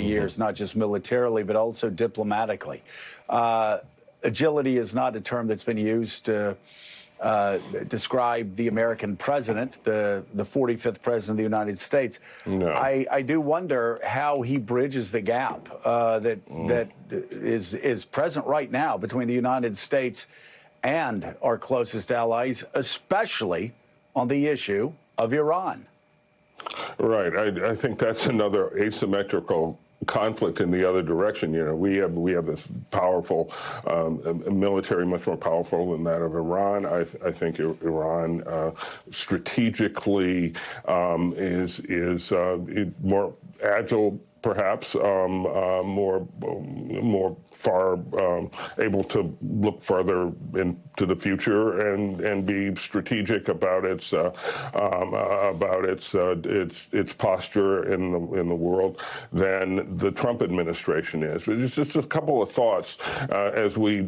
years, not just militarily, but also diplomatically. Agility is not a term that's been used to describe the American president, the 45th president of the United States. No. I do wonder how he bridges the gap that is present right now between the United States and our closest allies, especially on the issue of Iran. Right. I think that's another asymmetrical conflict in the other direction. You know, we have this powerful military, much more powerful than that of Iran. I think Iran strategically is more agile, perhaps more far able to look further into the future and be strategic about its posture in the world than the Trump administration is. But it's just a couple of thoughts as we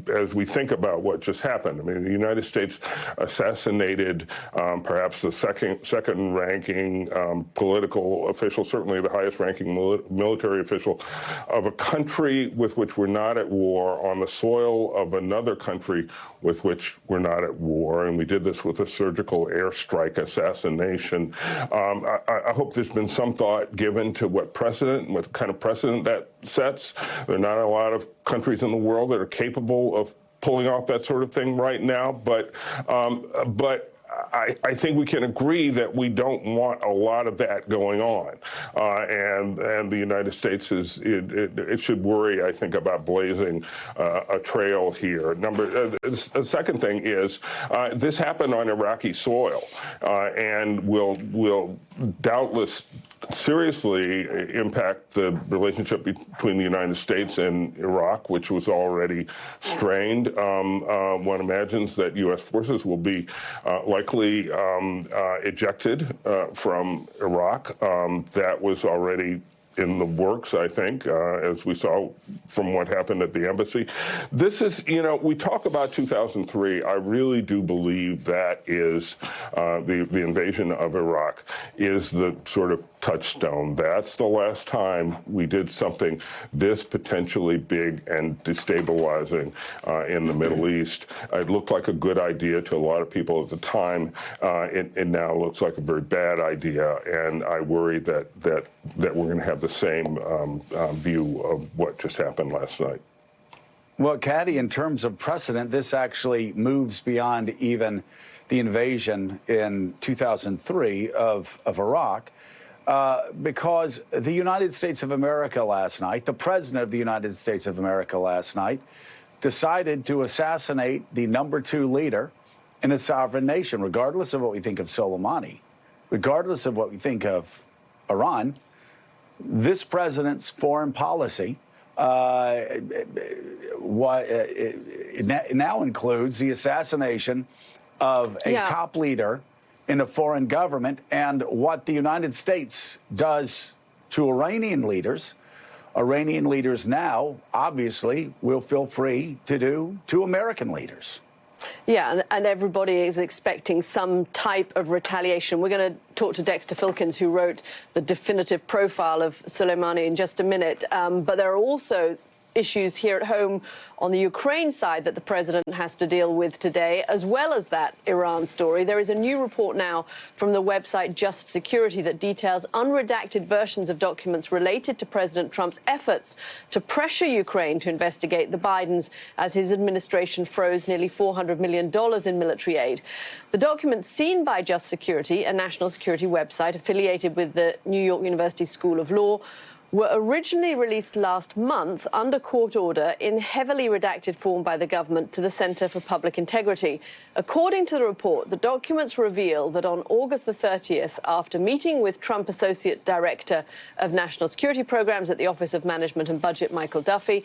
think about what just happened. I mean, the United States assassinated perhaps the second ranking political official, certainly the highest ranking military official of a country with which we're not at war, on the soil of another country with which we're not at war. And we did this with a surgical airstrike assassination. I hope there's been some thought given to what kind of precedent that sets. There are not a lot of countries in the world that are capable of pulling off that sort of thing right now. But I think we can agree that we don't want a lot of that going on, and the United States it should worry, I think, about blazing a trail here. The second thing is this happened on Iraqi soil, and will doubtless seriously impact the relationship between the United States and Iraq, which was already strained. One imagines that U.S. forces will be likely ejected from Iraq. That was already in the works, I think, as we saw from what happened at the embassy. This is, we talk about 2003. I really do believe that is the invasion of Iraq is the sort of touchstone. That's the last time we did something this potentially big and destabilizing in the Middle East. It looked like a good idea to a lot of people at the time. It now looks like a very bad idea, and I worry that we're going to have the same view of what just happened last night. Well, Caddy, in terms of precedent, this actually moves beyond even the invasion in 2003 of Iraq. Because the United States of America last night, the president of the United States of America last night, decided to assassinate the #2 leader in a sovereign nation, regardless of what we think of Soleimani, regardless of what we think of Iran. This president's foreign policy now includes the assassination of a top leader in a foreign government, and what the United States does to Iranian leaders now, obviously, will feel free to do to American leaders. Yeah, and everybody is expecting some type of retaliation. We're going to talk to Dexter Filkins, who wrote the definitive profile of Soleimani, in just a minute. But there are also issues here at home on the Ukraine side that the president has to deal with today, as well as that Iran story. There is a new report now from the website Just Security that details unredacted versions of documents related to President Trump's efforts to pressure Ukraine to investigate the Bidens as his administration froze nearly $400 million in military aid. The documents seen by Just Security, a national security website affiliated with the New York University School of Law, were originally released last month under court order in heavily redacted form by the government to the Center for Public Integrity. According to the report, the documents reveal that on August the 30th, after meeting with Trump Associate Director of National Security Programs at the Office of Management and Budget, Michael Duffy,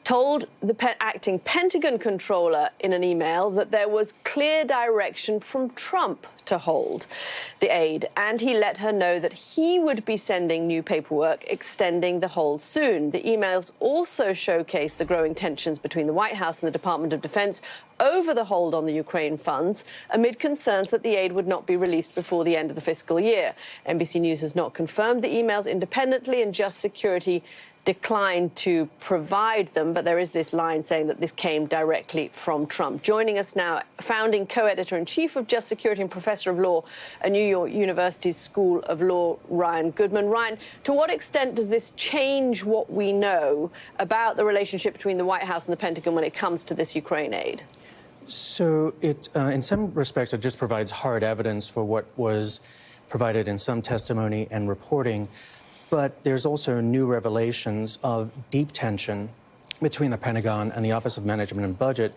told the acting Pentagon controller in an email that there was clear direction from Trump to hold the aid, and he let her know that he would be sending new paperwork extending the hold soon. The emails also showcase the growing tensions between the White House and the Department of Defense over the hold on the Ukraine funds, amid concerns that the aid would not be released before the end of the fiscal year. NBC News has not confirmed the emails independently, and Just Security declined to provide them, but there is this line saying that this came directly from Trump. Joining us now, founding co-editor-in-chief of Just Security and professor of law at New York University's School of Law, Ryan Goodman. Ryan, to what extent does this change what we know about the relationship between the White House and the Pentagon when it comes to this Ukraine aid? So it, in some respects, it just provides hard evidence for what was provided in some testimony and reporting. But there's also new revelations of deep tension between the Pentagon and the Office of Management and Budget.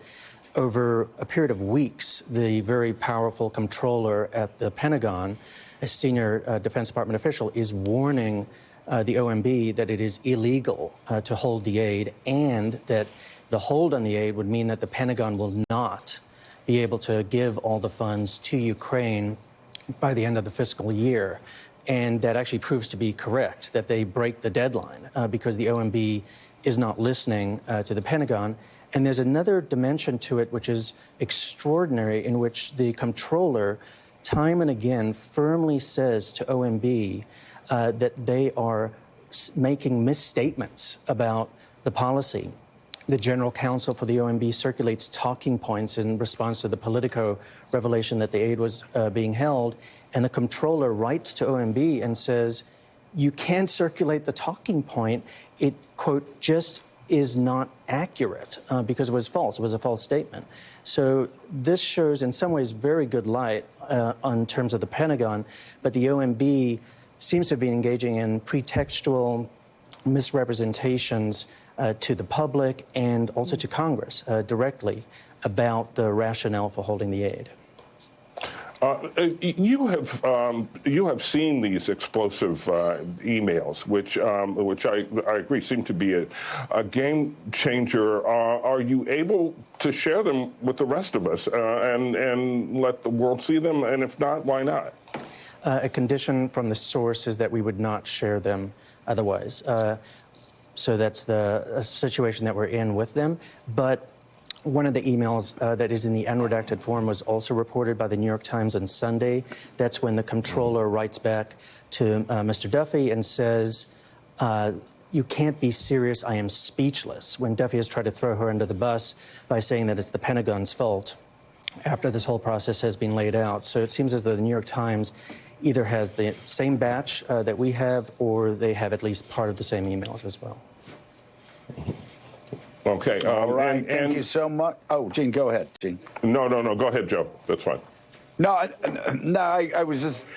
Over a period of weeks, the very powerful comptroller at the Pentagon, a senior Defense Department official, is warning the OMB that it is illegal to hold the aid, and that the hold on the aid would mean that the Pentagon will not be able to give all the funds to Ukraine by the end of the fiscal year. And that actually proves to be correct, that they break the deadline because the OMB is not listening to the Pentagon. And there's another dimension to it which is extraordinary, in which the comptroller time and again firmly says to OMB that they are making misstatements about the policy. The general counsel for the OMB circulates talking points in response to the Politico revelation that the aid was being held. And the comptroller writes to OMB and says, you can't circulate the talking point. It, quote, just is not accurate because it was false. It was a false statement. So this shows in some ways very good light on terms of the Pentagon. But the OMB seems to be engaging in pretextual misrepresentations to the public and also to Congress directly about the rationale for holding the aid. You have seen these explosive emails, which I agree seem to be a game changer. Are you able to share them with the rest of us and let the world see them? And if not, why not? A condition from the source is that we would not share them otherwise. So that's the situation that we're in with them. But one of the emails that is in the unredacted form was also reported by the New York Times on Sunday. That's when the comptroller writes back to Mr. Duffy and says, you can't be serious, I am speechless, when Duffy has tried to throw her under the bus by saying that it's the Pentagon's fault after this whole process has been laid out. So it seems as though the New York Times either has the same batch that we have, or they have at least part of the same emails as well. Okay. All right. Thank you so much. Oh, Gene, go ahead, Gene. No. Go ahead, Joe. That's fine. No, I was just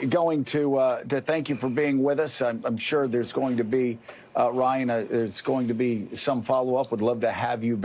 going to thank you for being with us. I'm sure there's going to be, Ryan, there's going to be some follow-up. Would love to have you